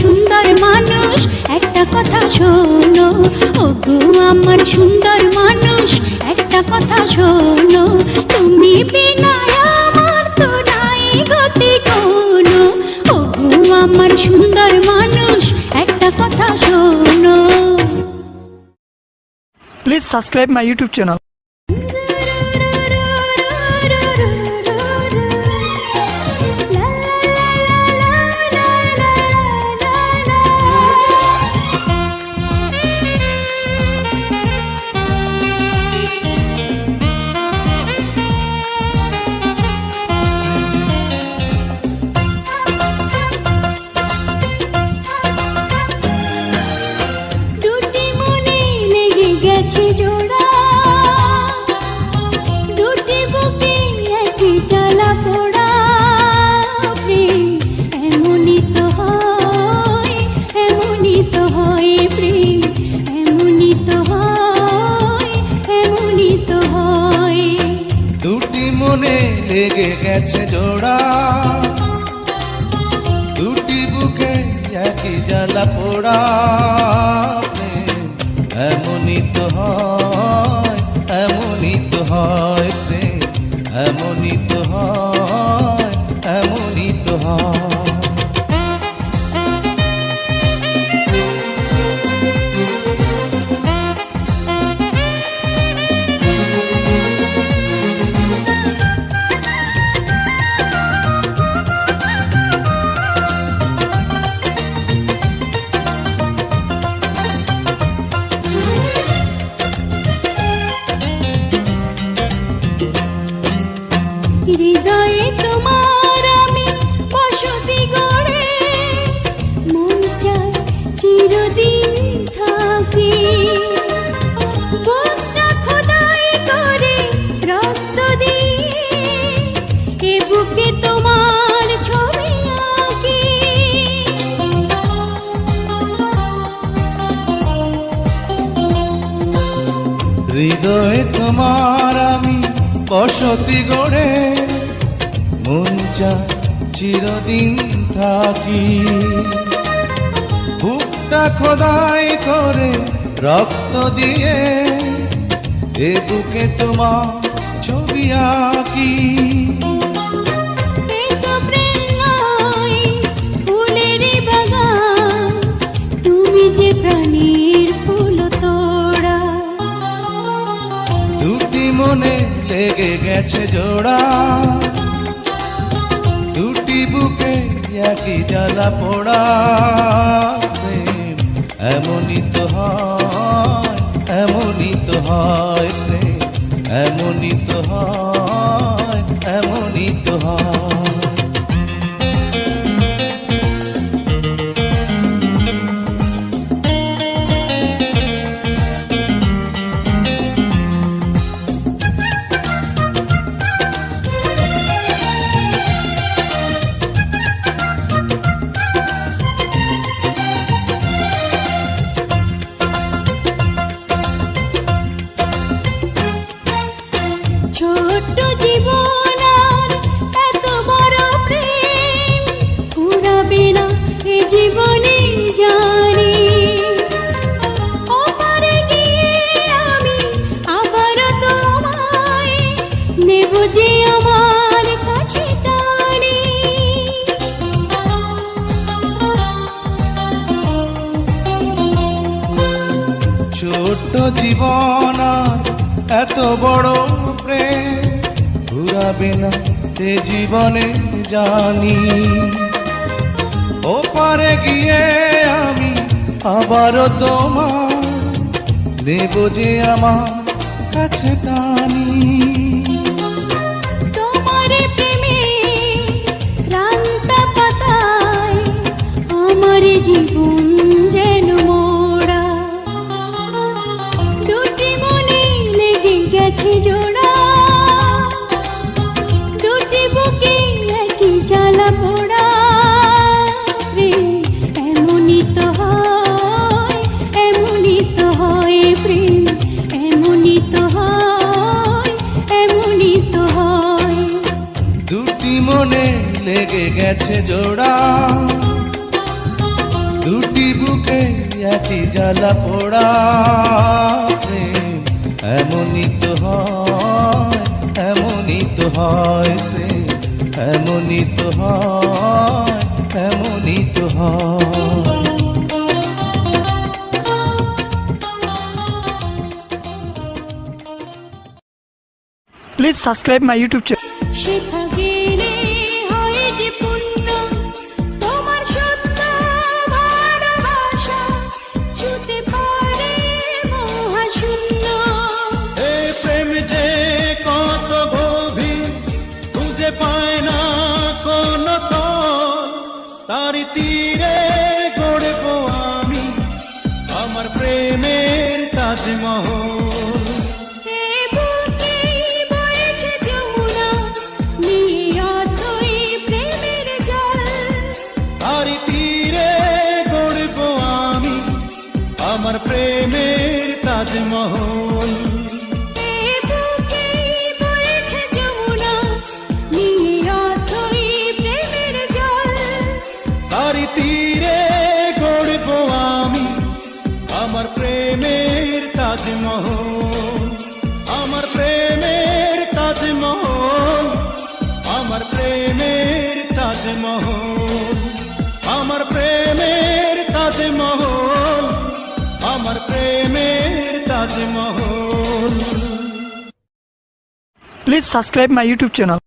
সুন্দর মানুষ একটা কথা শোনো, ওগো আমার সুন্দর মানুষ একটা কথা শোনো, তুমি বিনা আমার তো নাই গতি কোনো, ওগো আমার সুন্দর মানুষ একটা কথা শোনো। Please subscribe my YouTube channel. দুটি মনে লেগে গেছে জোড়া, দুটি বুকে একই জ্বালা পোড়া, প্রেম এমনই তো হয়, এমনই তো হয়, প্রেম এমনই তো হয়, এমনই তো হয়। দুটি মনে লেগে গেছে জোড়া, দুটি বুকে একই জ্বালা পোড়া, প্রেম এমনই তো হয়, এমনই তো হয়, প্রেম এমনই তো হয়, এমনই তো হয়। হৃদয়ে তোমার আমি বসতি গড়ে, মন চায় চিরদিন থাকি, বুকটা খোদাই করে রক্ত দিয়ে, এ বুকে তোমার ছবি আঁকি। হৃদয়ে তোমার আমি বসতি গড়ে, মন চায় চিরদিন থাকি, বুকটা খোদাই করে রক্ত দিয়ে, এ বুকে তোমার ছবি আঁকি। এ তো প্রেম নয়, ফুলেরই বাগান, তুমি যে প্রাণীর ফুল তোড়া। দুটি মনে লেগে গেছে জোড়া, দুটি বুকে একই জ্বালা পোড়া, প্রেম এমনই তো হয়, এমনই তো হয়, প্রেম এমনই তো হয়, এমনই তো হয়। ছোট্ট জীবন আর এত বড় প্রেম ফুরাবে না এ জীবনে জানি, ওপারে গিয়ে আমি আবার তোমায় নেব যে আমার কাছে টানি। ছোট্ট জীবন আর এত বড় প্রেম ঘুরাবে না তে জীবনে জানি, ওপারে গিয়ে আমি আবারও তোমার নেব যে আমার কাছে টানি। তোমার প্রেমে ক্রান্তা পাতায় আমার জীবন যেন মোড়া, দুটি মনে লেগে গেছে জোড়া, দুটি বুকে একই জ্বালা পোড়া, প্রেম এমনই তো হয়, এমনই তো হয়, প্রেম এমনই তো হয়, এমনই তো হয়। দুটি মনে লেগে গেছে জোড়া, দুটি বুকে একই জ্বালা পোড়া প্রেম, এমনই তো হয়, এমনই তো হয় প্রেম, এমনই তো হয়, এমনই তো হয়। Please subscribe my YouTube channel. শেখা গেলে হয় যে পূর্ণ, তোমার সত্য ভালোবাসা ছুঁতে পারে মহাশূন্য। এই প্রেম যে কত গভীর, খুঁজে পায় না কোন তল, তারি তীরে গড়ব আমি আমার প্রেমের তাজমহল। আমার প্রেমের তাজমহল, তারি তীরে গড়ব আমি আমার প্রেমের তাজমহল, আমার প্রেমের তাজমহল, আমার প্রেমের তাজমহল, আমার প্রেমের তাজমহল, আমার প্রেমের Taj Mahal. Please subscribe my YouTube channel.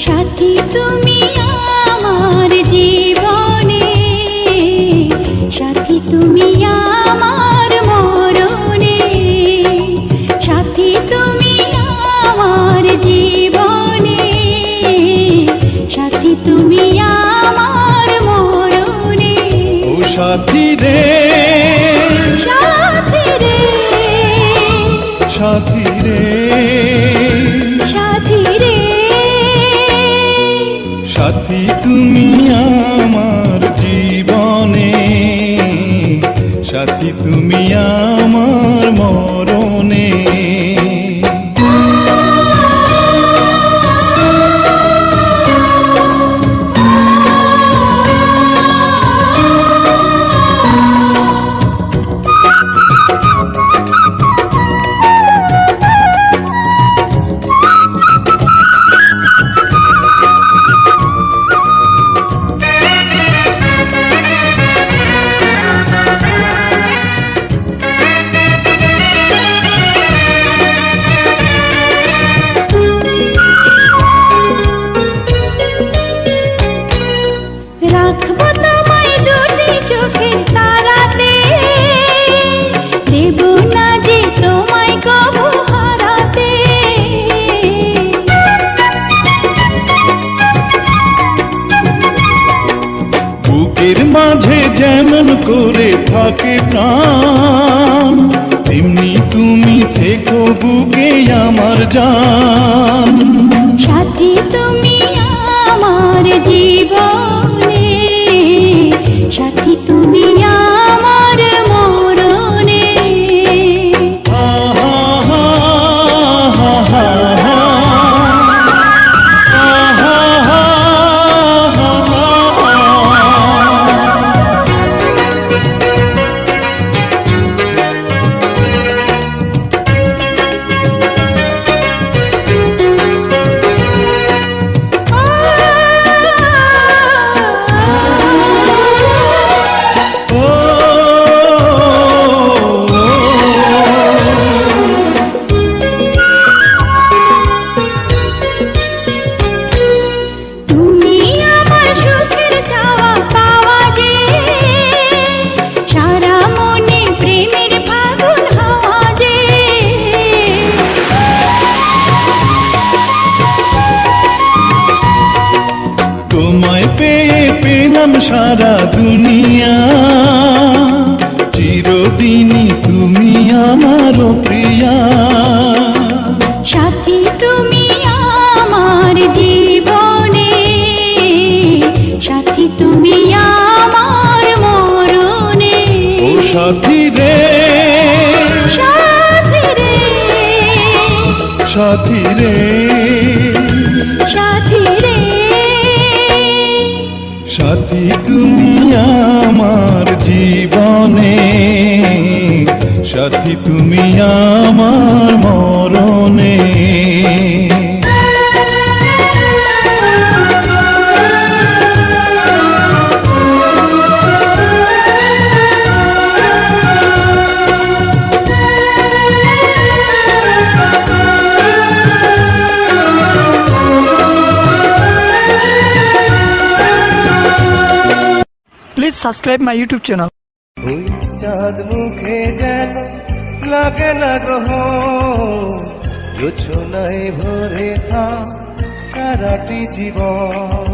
সাথী তুমি আমার জীবনে, সাথী তুমি আমার মরণে, সাথী তুমি আমার জীবনে, সাথী তুমি আমার মরণে। ও সাথী রে, সাথী রে, সাথী রে, সাথী রে, সাথী তুমি আমার জীবনে, সাথী তুমি আমার মরণে। রাখবো তোমায় দুটি চোখের তারাতে, দেব না যে তোমায় কবু হারাতে। বুকের মাঝে যেমন করে থাকে প্রাণ, তেমনি তুমি থেকো বুকে আমার জান। সাথী তুমি আমার জীবনে, সাথী তুমি আমার মরণে। সারা দুনিয়া চিরদিনই তুমি আমার প্রিয়া। সাথী তুমি আমার জীবনে, সাথী তুমি আমার মরণে। ও সাথী রে, সাথী রে, সাথী রে, সাথী রে, সাথী তুমি আমার জীবনে, সাথী তুমি আমার মরণে। Please subscribe my YouTube channel. ওই চাঁদ মুখে যেন লাগে না গ্রহ, জোছনায় ভরে থাক সারাটি জীবন।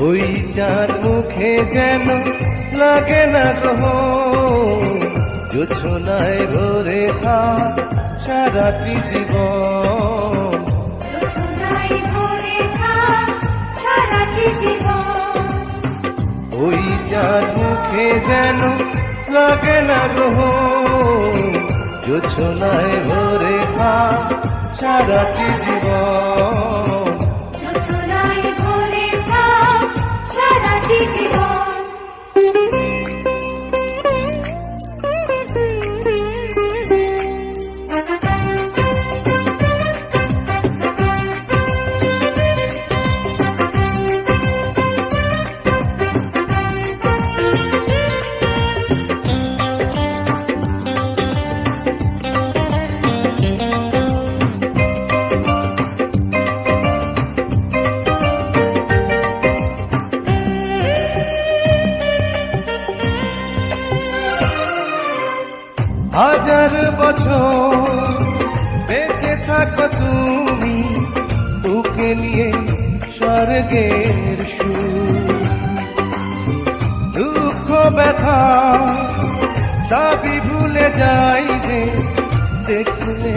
ওই চাঁদ মুখে যেন লাগে না গ্রহ, জোছনায় ভরে থাক সারাটি জীবন। ওই চাঁদ মুখে যেন লাগে না গ্রহ, জোছনায় ভরে থাক সারাটি জীবন। হাজার বছর বেঁচে থাকো তুমি, বুকে নিয়ে স্বর্গের সুর। দুঃখ ব্যথা সবই ভুলে যাই যে দেখলে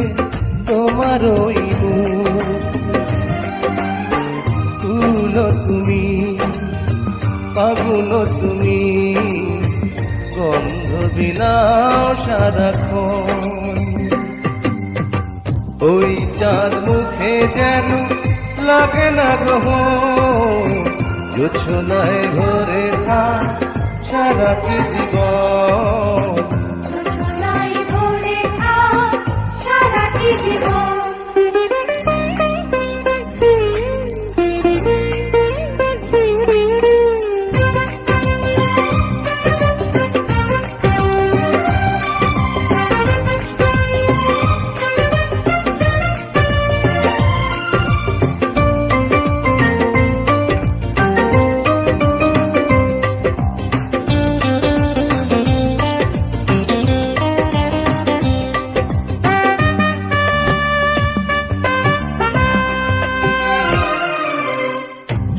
তোমার ওই মুখ। তুলো তুমি, পাগুলো তুমি, গন্ধ বিলাও সারাক্ষণ। ওই চাঁদ মুখে যেন লাগে না গ্রহ, জোছনায় ভরে থাক সারাটি জীবন।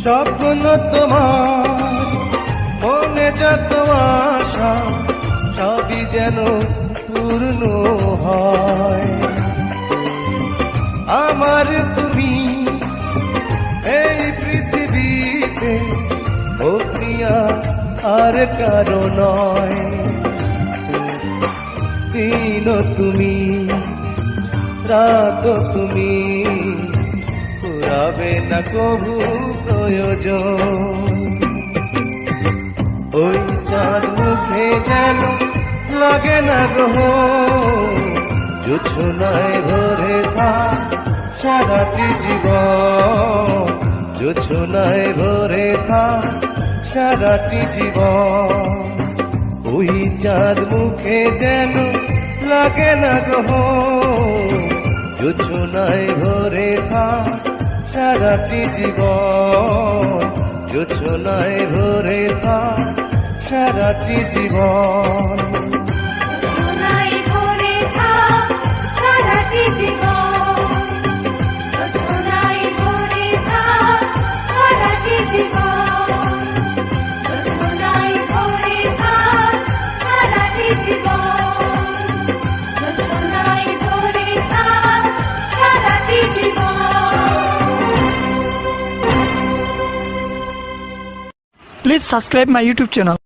স্বপ্ন তোমার মনে যত আশা, সবই যেন পূর্ণ হয়। আমার তুমি এই পৃথিবীতে, ও প্রিয়া আর কারো নয়। দিন তুমি, রাত তুমি, ফুরাবে না কবু প্রয়োজন। ওই চাঁদ মুখে যেন লাগে না গ্রহ, জোছনায় ভরে থাক সারাটি জীবন, জোছনায় ভরে থাক সারাটি জীবন। ওই চাঁদ মুখে যেন লাগে না গ্রহ, জোছনায় ভরে থাক সারাটি জীবন, জোছনায় ভরে থাক সারাটি জীবন। জোছনায় ভরে থাক সারাটি জীবন, জোছনায় ভরে থাক সারাটি জীবন, জোছনায় ভরে থাক সারাটি জীবন, জোছনায় ভরে থাক সারাটি জীবন। Please subscribe my YouTube channel.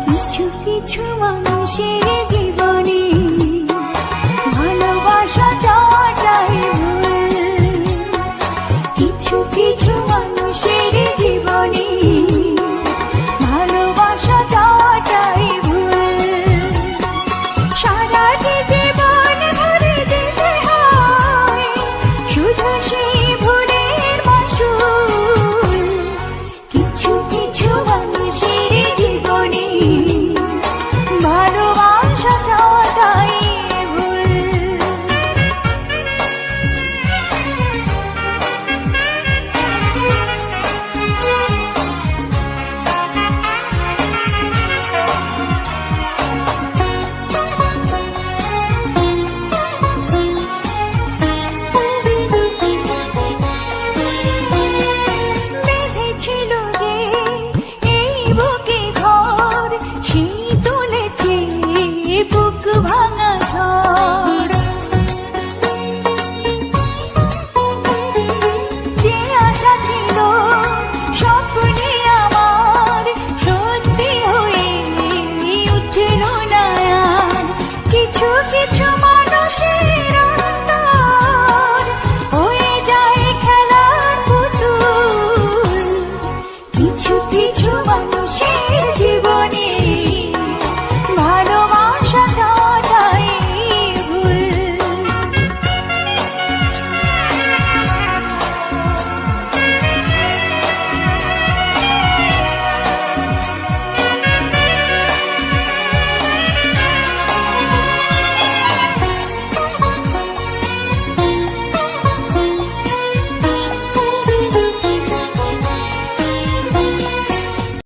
কিছু কিছু